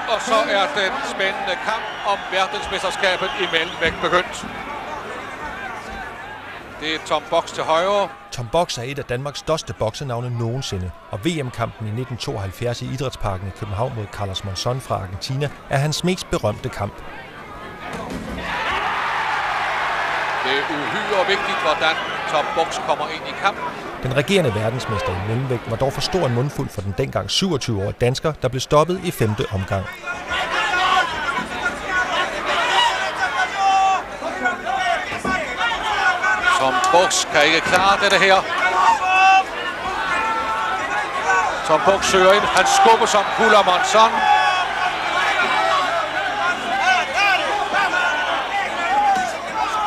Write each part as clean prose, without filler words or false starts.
Og så er den spændende kamp om verdensmesterskabet i mellemvægt begyndt. Det er Tom Bogs til højre. Tom Bogs er et af Danmarks største boksenavne nogensinde, og VM-kampen i 1972 i Idrætsparken i København mod Carlos Monzon fra Argentina er hans mest berømte kamp. Det er uhyre vigtigt, hvordan Tom Bogs kommer ind i kampen. Den regerende verdensmester i mellemvægt var dog for stor en mundfuld for den dengang 27-årige dansker, der blev stoppet i 5. omgang. Tom Bogs kan ikke klare dette her. Tom Bogs søger ind. Han skubber som Carlos Monzon.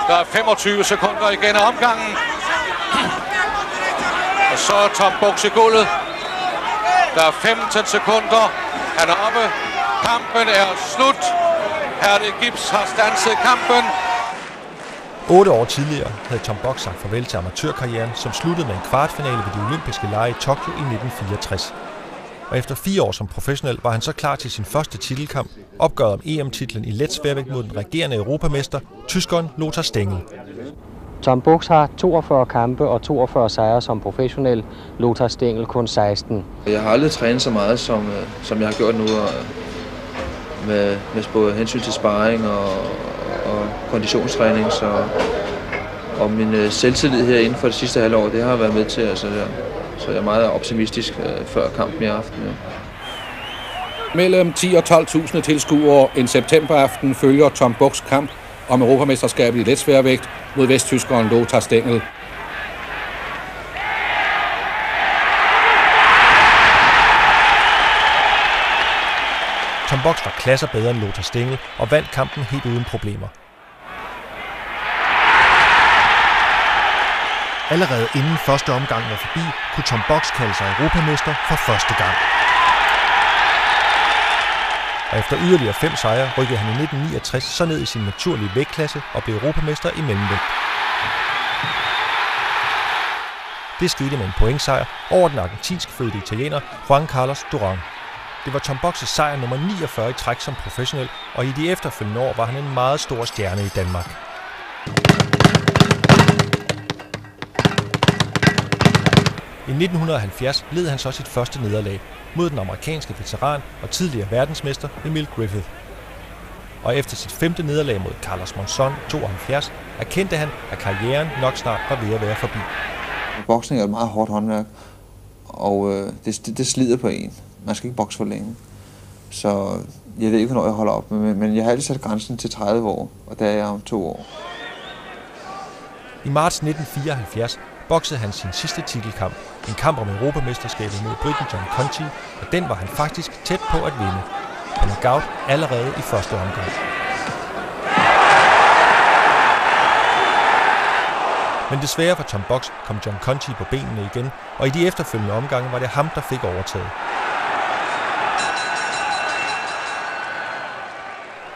Der er 25 sekunder igen af omgangen. Og så er Tom Bogs i gulvet. Der er 15 sekunder. Han er oppe. Kampen er slut. Hertig Gibbs har standset kampen. 8 år tidligere havde Tom Bogs sagt farvel til amatørkarrieren, som sluttede med en kvartfinale ved de olympiske lege i Tokyo i 1964. Og efter 4 år som professionel var han så klar til sin første titelkamp, opgøret om EM-titlen i let sværvægt mod den regerende europamester, tyskeren Lothar Stengel. Tom Bogs har 42 kampe og 42 sejre som professionel, Lothar Stengel kun 16. Jeg har aldrig trænet så meget, som jeg har gjort nu, med både hensyn til sparring og konditionstræning, og min selvtillid her inden for det sidste halvår, det har været med til, så jeg er meget optimistisk før kampen i aften. Ja. Mellem 10 og 12.000 tilskuere en septemberaften følger Tom Bogs kamp om europamesterskabet i letsværvægt mod vesttyskeren Lothar Stengel. Tom Bogs var klasser bedre end Lothar Stengel og vandt kampen helt uden problemer. Allerede inden første omgang var forbi, kunne Tom Bogs kalde sig europamester for første gang. Og efter yderligere 5 sejre rykkede han i 1969 så ned i sin naturlige vægtklasse og blev europamester i mellemvægt. Det skete med en pointsejr over den argentinsk fødte italiener Juan Carlos Duran. Det var Tom Bogs' sejr nummer 49 i træk som professionel, og i de efterfølgende år var han en meget stor stjerne i Danmark. I 1970 led han så sit første nederlag mod den amerikanske veteran og tidligere verdensmester Emil Griffith. Og efter sit 5. nederlag mod Carlos Monzon 72 erkendte han, at karrieren nok snart var ved at være forbi. Boksning er et meget hårdt håndværk, og det slider på en. Man skal ikke bokse for længe. Så jeg ved ikke, hvornår jeg holder op, men jeg har altid sat grænsen til 30 år, og der er jeg om 2 år. I marts 1974 boksede han sin sidste titelkamp, en kamp om europamesterskabet mod briten John Conti, og den var han faktisk tæt på at vinde. På knockout allerede i første omgang. Men desværre for Tom Bogs kom John Conti på benene igen, og i de efterfølgende omgange var det ham, der fik overtaget.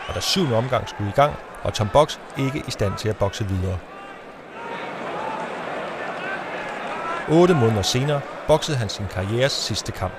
Og da 7. omgang skulle i gang, var Tom Bogs ikke i stand til at bokse videre. 8 måneder senere boksede han sin karrieres sidste kamp.